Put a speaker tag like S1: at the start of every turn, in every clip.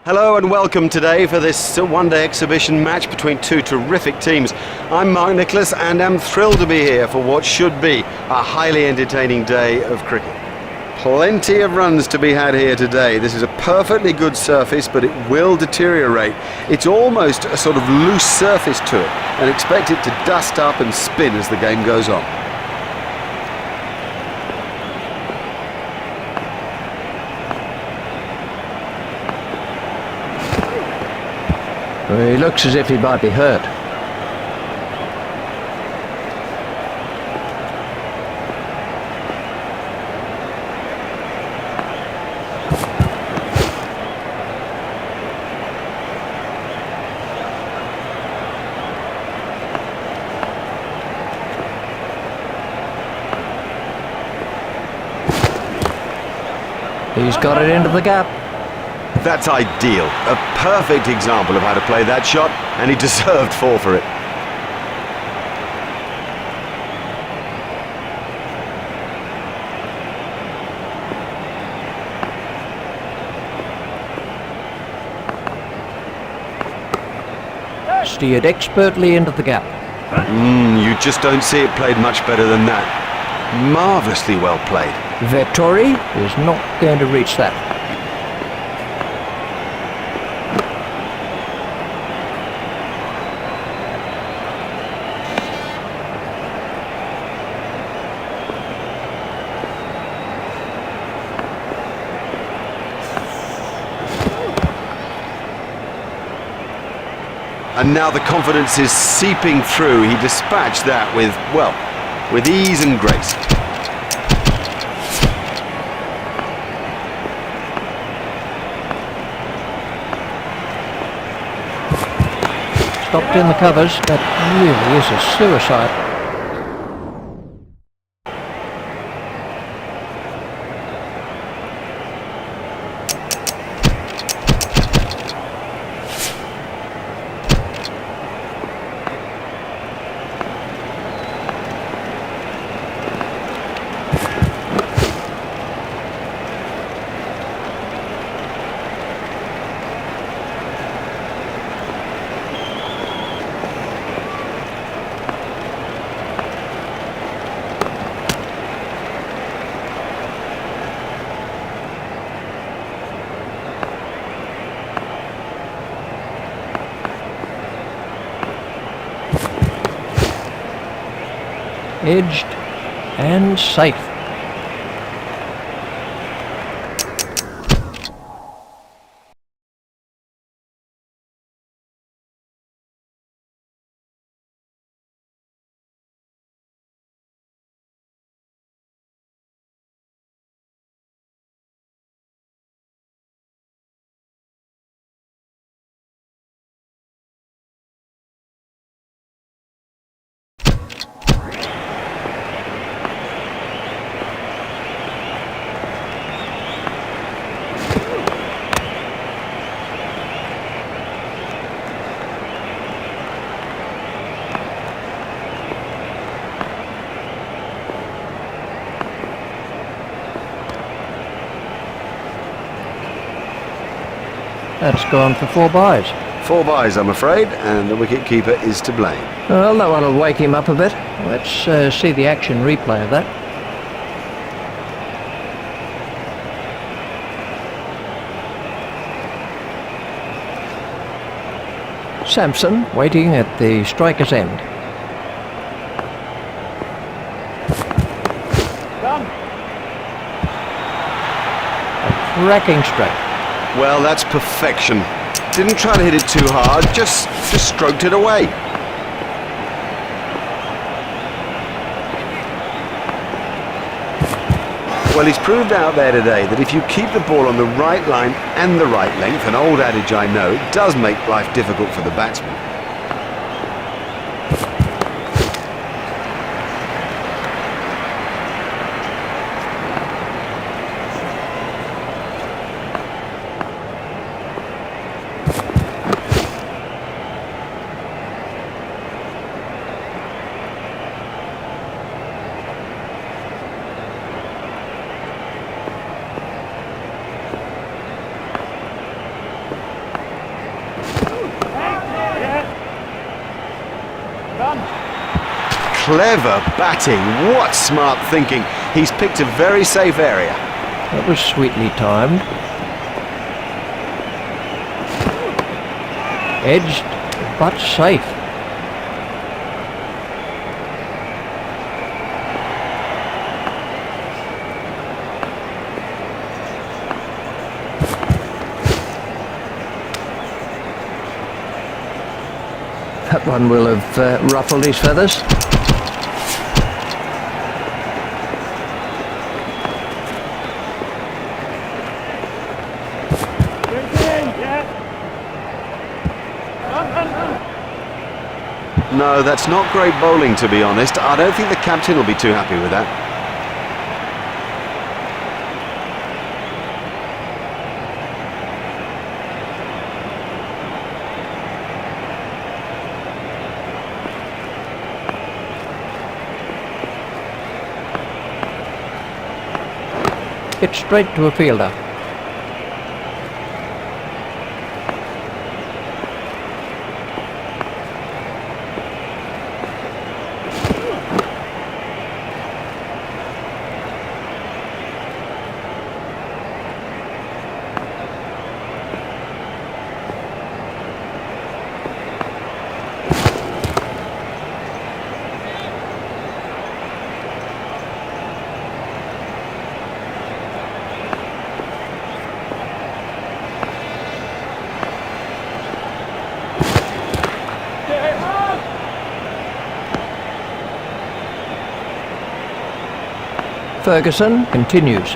S1: Hello and welcome today for this one-day exhibition match between two terrific teams. I'm Mark Nicholas and am thrilled to be here for what should be a highly entertaining day of cricket. Plenty of runs to be had here today. This is a perfectly good surface, but it will deteriorate. It's almost a sort of loose surface to it, and expect it to dust up and spin as the game goes on.
S2: He looks as if he might be hurt. He's got it into the gap.
S1: That's ideal. A perfect example of how to play that shot, and he deserved 4 for it.
S2: Steered expertly into the gap.
S1: You just don't see it played much better than that. Marvellously well played.
S2: Vettori is not going to reach that.
S1: And now the confidence is seeping through. He dispatched that with ease and grace.
S2: Stopped in the covers. That really is a suicide. Edged and safe. That's gone for 4 byes.
S1: 4 byes, I'm afraid, and the wicket-keeper is to blame.
S2: Well, that one will wake him up a bit. Let's see the action replay of that. Sampson waiting at the striker's end. A cracking stroke.
S1: Well, that's perfection. Didn't try to hit it too hard, just stroked it away. Well, he's proved out there today that if you keep the ball on the right line and the right length, an old adage I know, it does make life difficult for the batsman. Clever batting. What smart thinking. He's picked a very safe area.
S2: That was sweetly timed. Edged, but safe. That one will have ruffled his feathers.
S1: No, that's not great bowling, to be honest. I don't think the captain will be too happy with that.
S2: Hit straight to a fielder. Ferguson continues.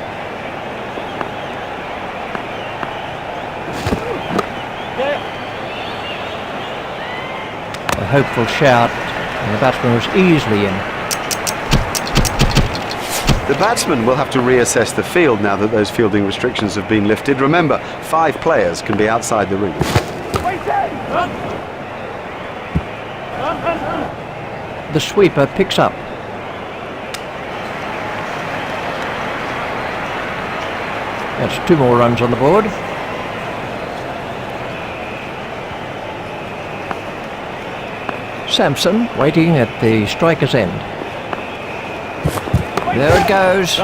S2: A hopeful shout, and the batsman was easily in.
S1: The batsman will have to reassess the field now that those fielding restrictions have been lifted. Remember, 5 players can be outside the ring.
S2: The sweeper picks up. That's 2 more runs on the board. Sampson waiting at the striker's end. There it goes.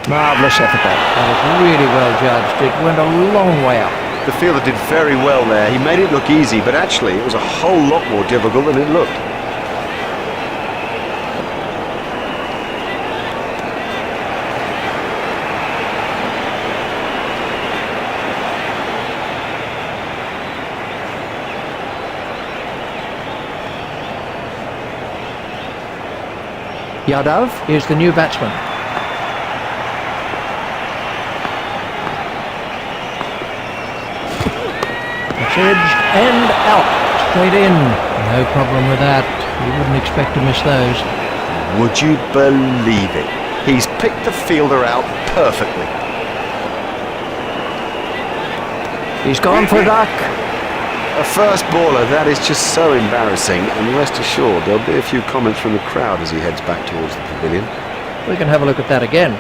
S2: Marvellous effort that was really well judged. It went a long way up.
S1: The fielder did very well there. He made it look easy, but actually it was a whole lot more difficult than it looked.
S2: Yadav is the new batsman. It's edged and out. Straight in. No problem with that. You wouldn't expect to miss those.
S1: Would you believe it? He's picked the fielder out perfectly.
S2: He's gone for a duck.
S1: A first baller, that is just so embarrassing, and rest assured there'll be a few comments from the crowd as he heads back towards the pavilion.
S2: We can have a look at that again.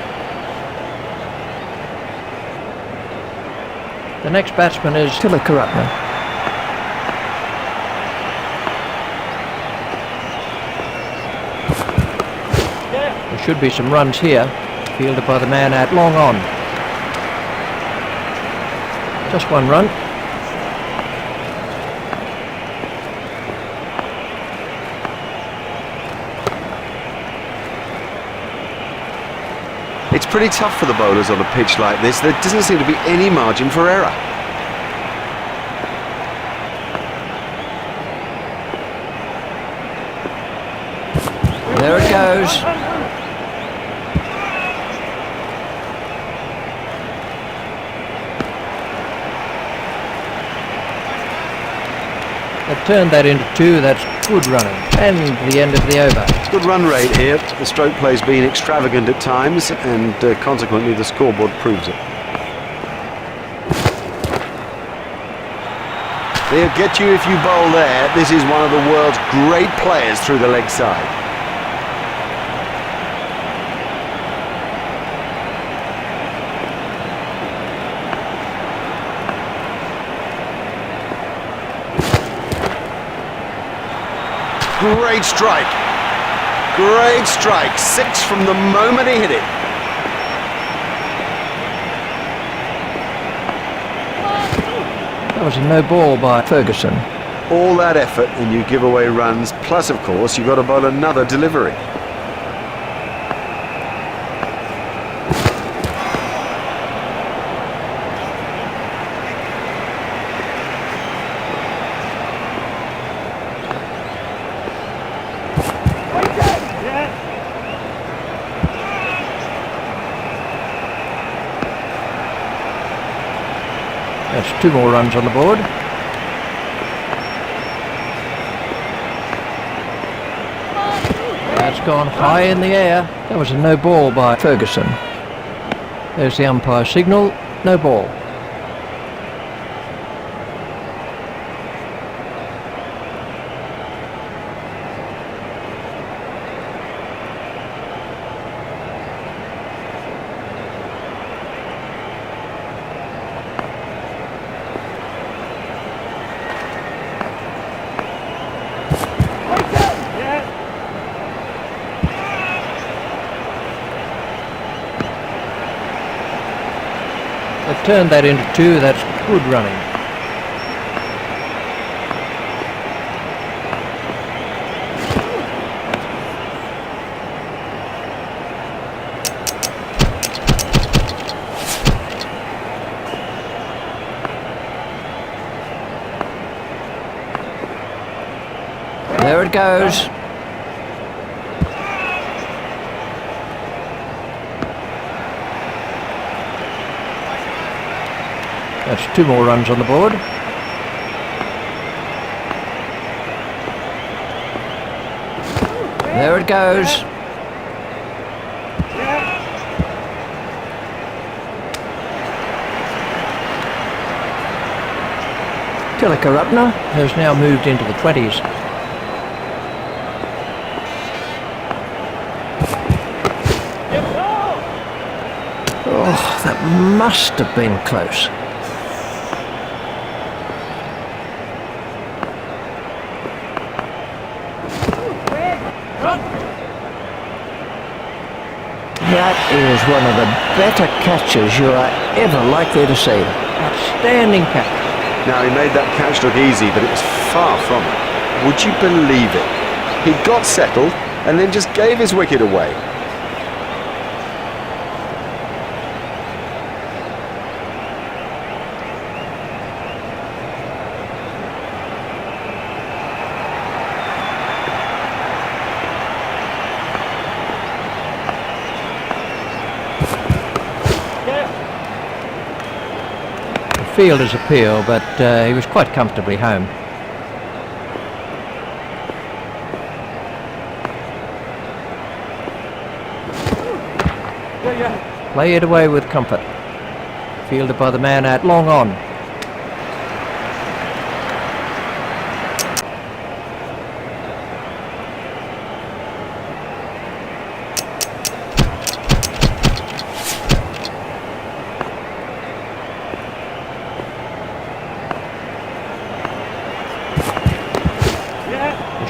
S2: The next batsman is Tilakaratne. There should be some runs here, fielded by the man at long on. Just 1 run.
S1: It's pretty tough for the bowlers on a pitch like this. There doesn't seem to be any margin for error.
S2: There it goes. They've turned that into 2. That's good running. And the end of the over.
S1: Good run rate here. The stroke play's been extravagant at times, and consequently the scoreboard proves it. They'll get you if you bowl there. This is one of the world's great players through the leg side. Great strike. Great strike, 6 from the moment he hit it.
S2: That was a no ball by Ferguson.
S1: All that effort and you give away runs, plus of course you've got to bowl another delivery.
S2: That's 2 more runs on the board. That's gone high in the air. That was a no ball by Ferguson. There's the umpire signal, no ball. They've turned that into 2, that's good running. There it goes. That's 2 more runs on the board. There it goes. Tilaka has now moved into the 20s. Oh, that must have been close. That is one of the better catches you are ever likely to see. Outstanding catch.
S1: Now he made that catch look easy, but it was far from it. Would you believe it? He got settled and then just gave his wicket away.
S2: Fielder's appeal, but he was quite comfortably home. Play it away with comfort. Fielded by the man out long on.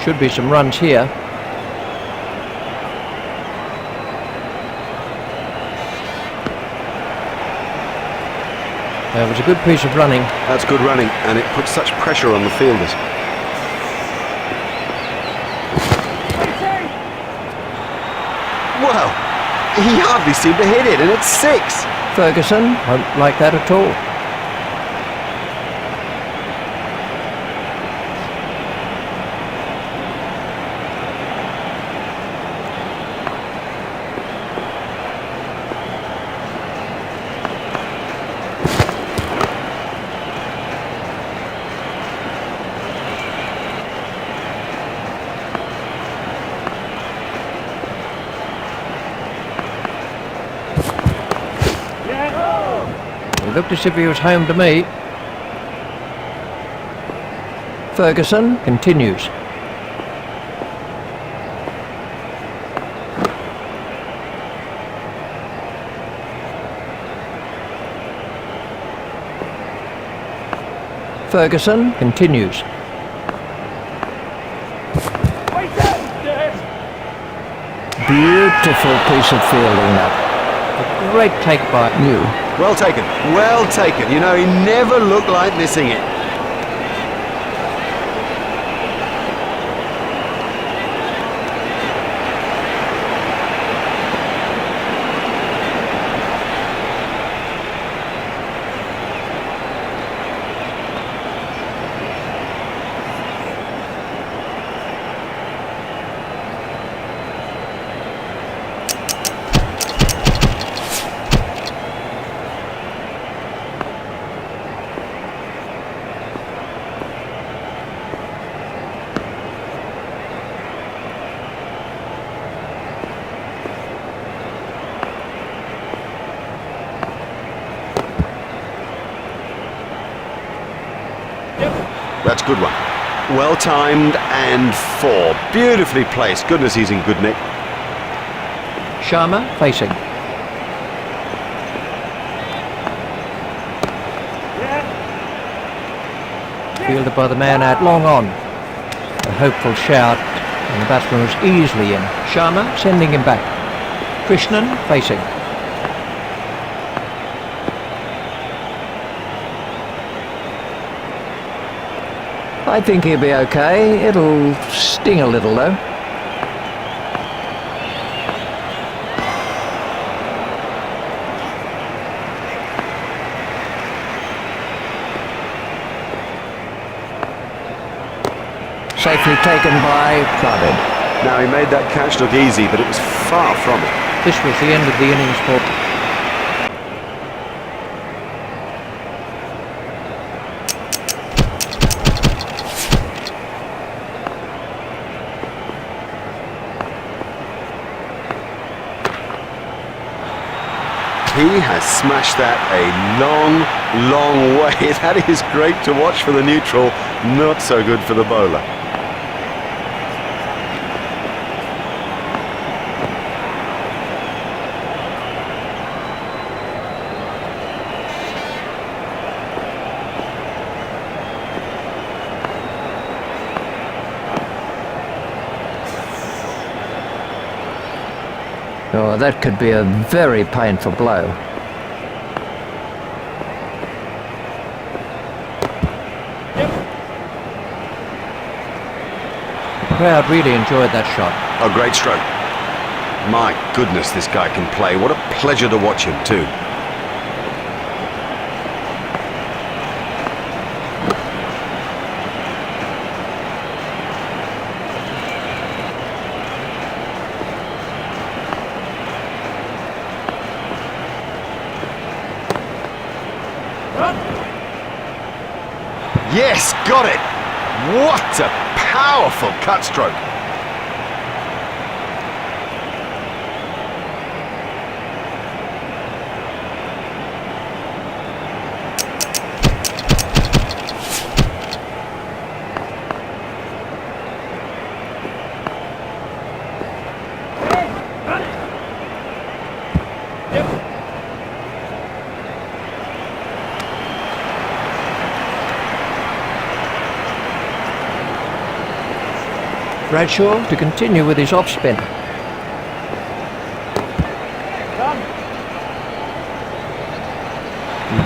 S2: Should be some runs here. That was a good piece of running.
S1: That's good running, and it puts such pressure on the fielders. Well, he hardly seemed to hit it, and it's 6.
S2: Ferguson won't like that at all. It looked as if he was home to me. Ferguson continues. Ferguson continues. Beautiful piece of fielding that. A great take by New.
S1: Well taken, well taken. You know, he never looked like missing it. That's a good one. Well timed and four. Beautifully placed. Goodness, he's in good nick.
S2: Sharma facing. Fielded by the man out long on. A hopeful shout, and the batsman was easily in. Sharma sending him back. Krishnan facing. I think he'll be okay. It'll sting a little though. Safely taken by Pravid.
S1: Now, he made that catch look easy, but it was far from it.
S2: This was the end of the innings for...
S1: He has smashed that a long, long way. That is great to watch for the neutral, not so good for the bowler.
S2: Oh, that could be a very painful blow. The crowd really enjoyed that shot.
S1: A great stroke. My goodness, this guy can play. What a pleasure to watch him too. Yes, got it! What a powerful cut stroke!
S2: Bradshaw to continue with his off-spin. He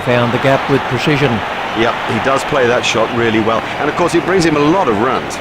S2: found the gap with precision.
S1: Yep, he does play that shot really well. And of course it brings him a lot of runs.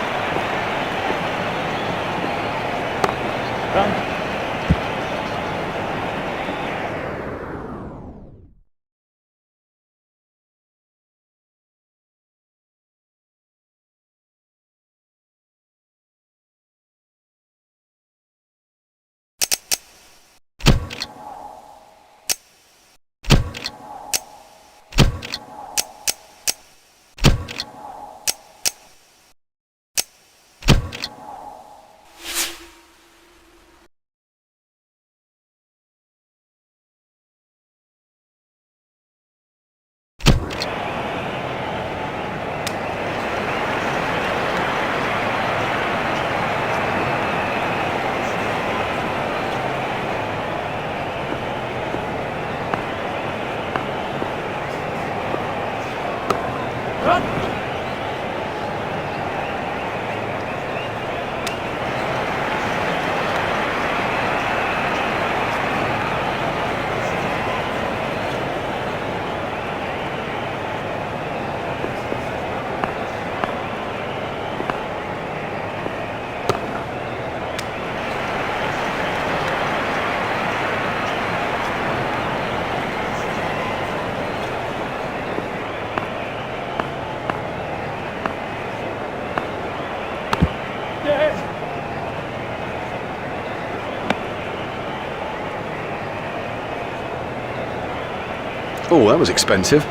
S1: Oh, that was expensive.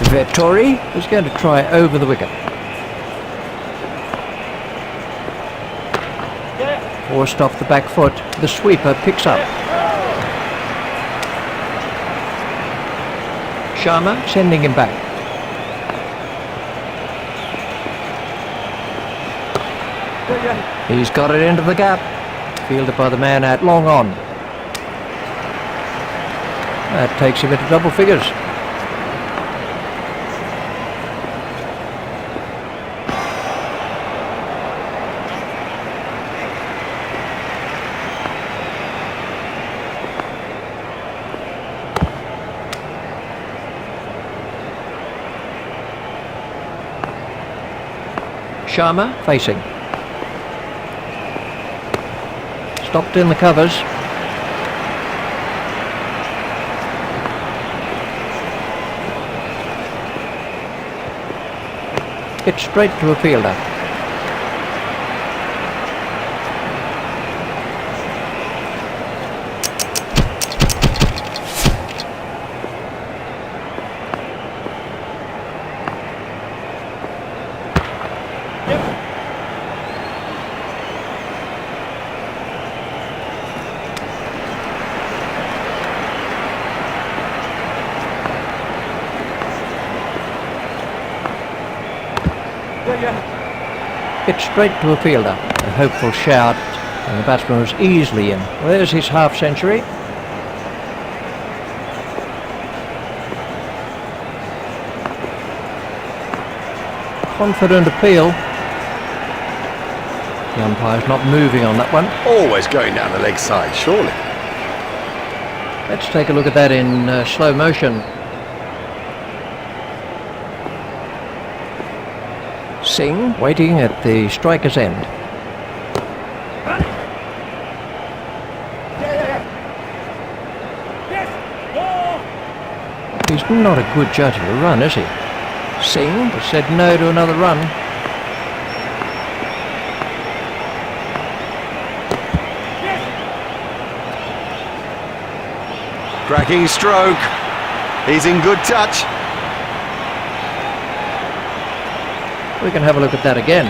S2: Vettori is going to try over the wicket. Forced off the back foot, the sweeper picks up. Sharma sending him back. He's got it into the gap. Fielded by the man at long on. That takes him into double figures. Sharma facing. Stopped in the covers. Hit straight to a fielder. Hit straight to a fielder. A hopeful shout, and the batsman was easily in. There's his half century. Confident appeal. The umpire's not moving on that one.
S1: Always going down the leg side, surely.
S2: Let's take a look at that in slow motion. Singh waiting at the striker's end. He's not a good judge of a run, is he? Singh has said no to another run.
S1: Cracking stroke. He's in good touch.
S2: We can have a look at that again.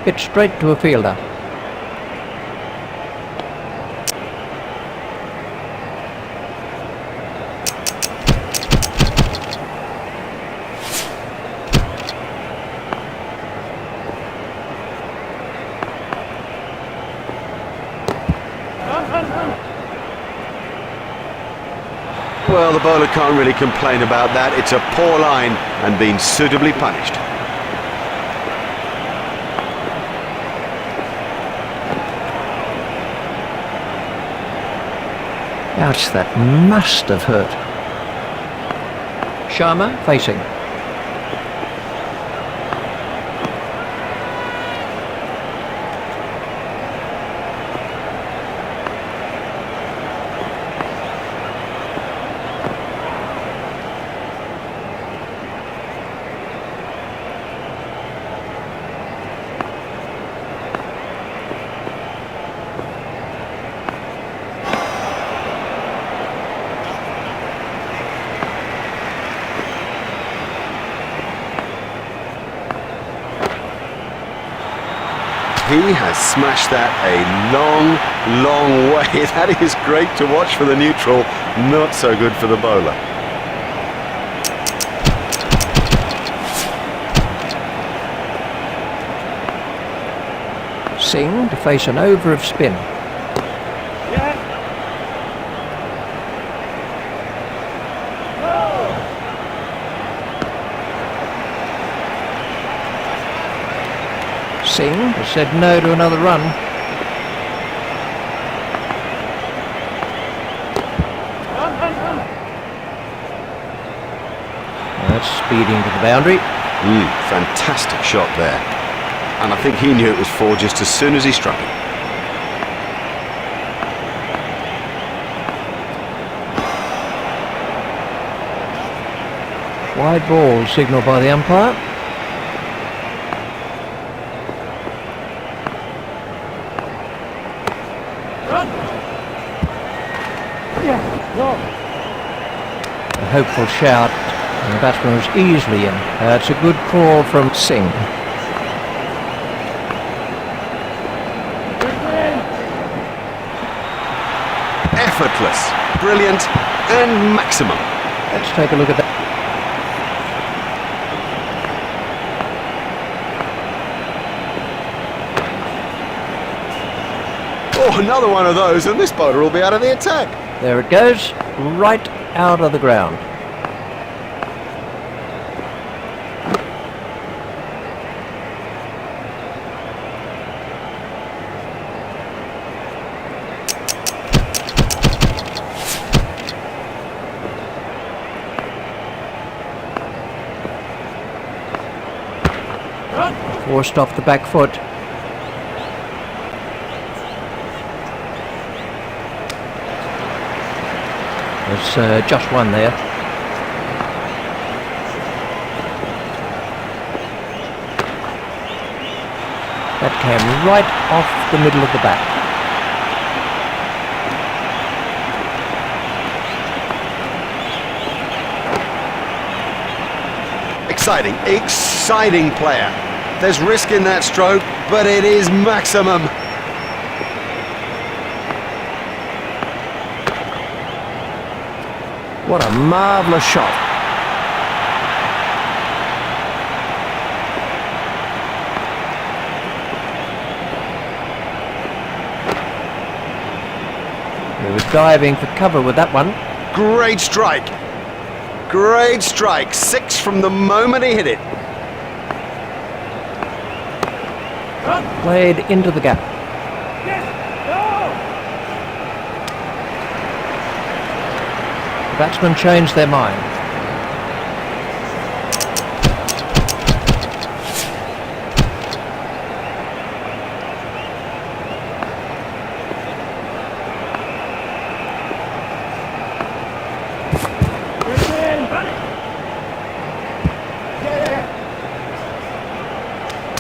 S2: Hit straight to a fielder.
S1: Well, the bowler can't really complain about that. It's a poor line and been suitably punished.
S2: Ouch, that must have hurt. Sharma facing.
S1: He has smashed that a long, long way. That is great to watch for the neutral, not so good for the bowler.
S2: Singh to face an over of spin. Singh has said no to another run. That's speeding to the boundary.
S1: Fantastic shot there. And I think he knew it was four just as soon as he struck it.
S2: Wide ball signalled by the umpire. A hopeful shout, and the batsman was easily in. It's a good call from Singh.
S1: Effortless, brilliant and maximum.
S2: Let's take a look at that.
S1: Oh, another one of those, and this bowler will be out of the attack.
S2: There it goes, right out of the ground. Forced off the back foot. There's just one there. That came right off the middle of the bat.
S1: Exciting player. There's risk in that stroke, but it is maximum.
S2: What a marvellous shot. He was diving for cover with that one.
S1: Great strike. Great strike. 6 from the moment he hit it.
S2: Played into the gap. The batsmen changed their mind.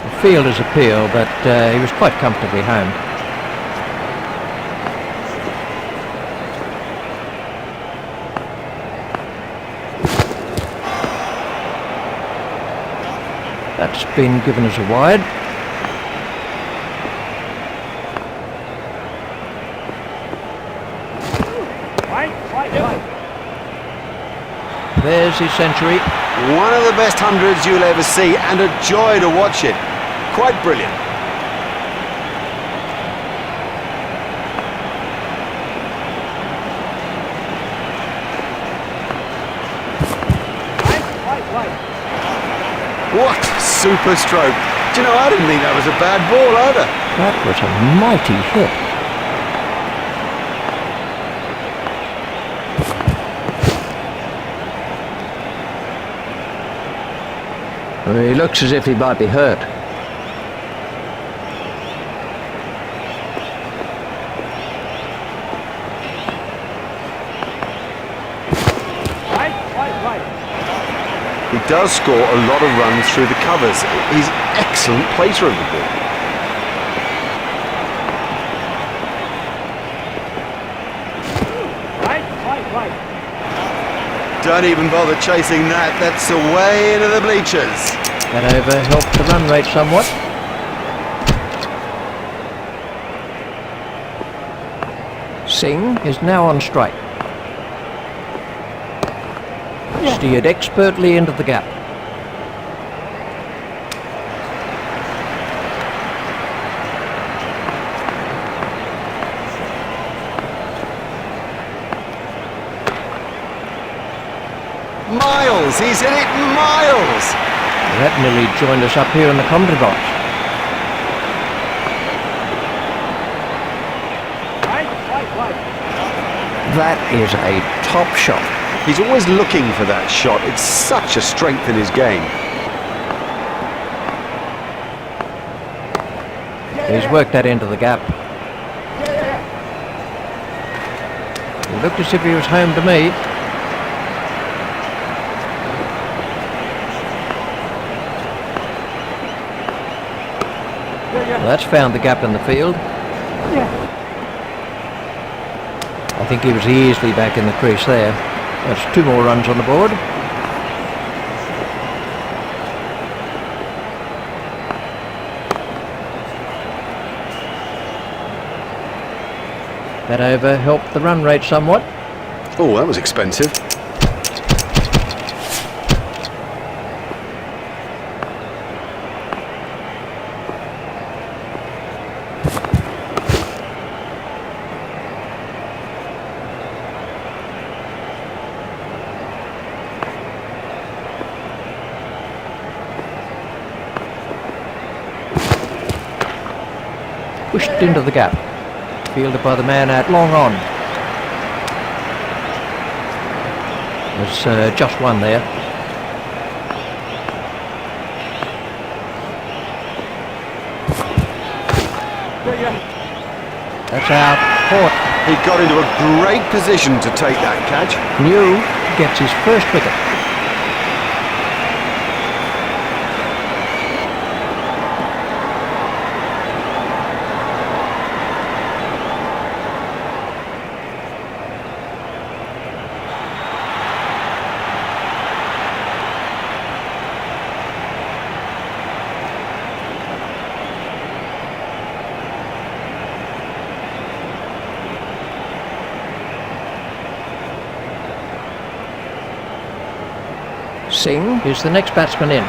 S2: The fielder's appeal, but he was quite comfortably home. That's been given as a wide. There's his century.
S1: One of the best hundreds you'll ever see, and a joy to watch it. Quite brilliant. What super stroke. Do you know, I didn't think that was a bad ball either.
S2: That was a mighty hit. He looks as if he might be hurt.
S1: He does score a lot of runs through the covers. He's an excellent placer of the ball. Don't even bother chasing that. That's away into the bleachers.
S2: That over helped the run rate somewhat. Singh is now on strike. Steered expertly into the gap.
S1: Miles, he's hit it miles.
S2: That nearly joined us up here in the commentary box. That is a top shot.
S1: He's always looking for that shot. It's such a strength in his game.
S2: He's worked that into the gap. He looked as if he was home to me. Well, that's found the gap in the field. I think he was easily back in the crease there. That's 2 more runs on the board. That over helped the run rate somewhat.
S1: Oh, that was expensive.
S2: Pushed into the gap. Fielded by the man out long on. There's just one there. That's out. Caught.
S1: He got into a great position to take that catch.
S2: New gets his first wicket. Singh is the next batsman in.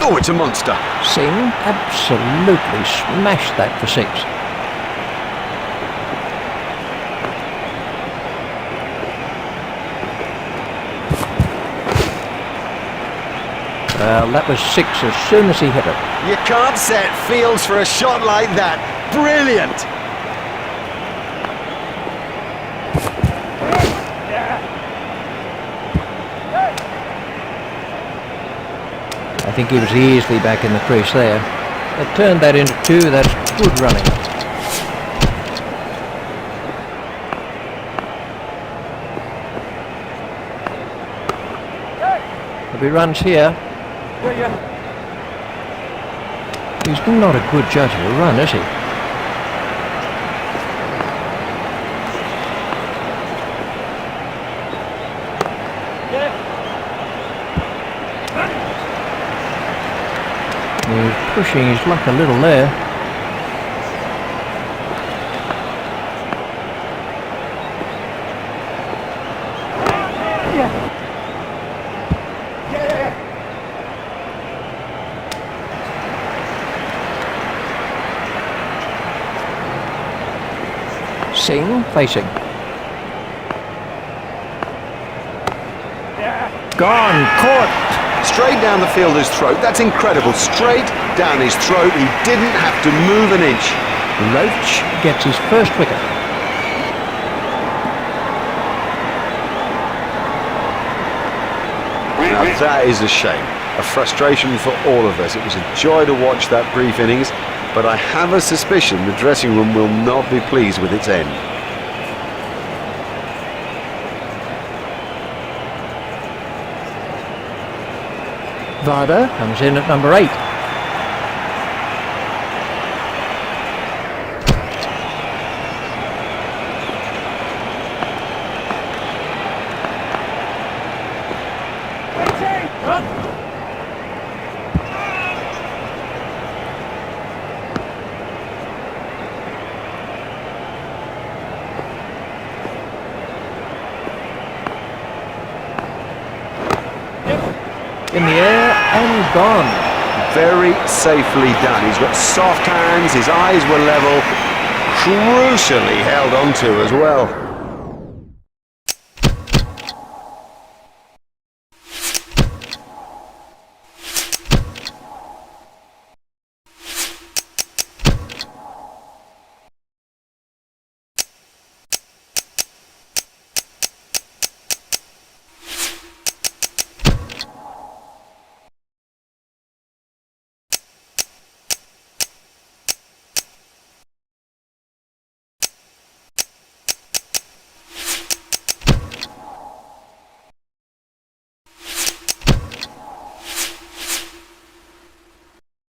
S1: Oh, it's a monster.
S2: Singh absolutely smashed that for 6. Well, that was 6 as soon as he hit it.
S1: You can't set fields for a shot like that. Brilliant.
S2: I think he was easily back in the crease there. They turned that into 2. That's good running. There'll be runs here. He's not a good judge of a run, is he? He's pushing his luck a little there. Singh facing. Gone, caught.
S1: Straight down the fielder's throat. That's incredible. Straight down his throat. He didn't have to move an inch.
S2: Roach gets his first wicket.
S1: Now that is a shame. A frustration for all of us. It was a joy to watch that brief innings, but I have a suspicion the dressing room will not be pleased with its end.
S2: Varda comes in at number 8. In the air and gone.
S1: Very safely done. He's got soft hands, his eyes were level, crucially held onto as well.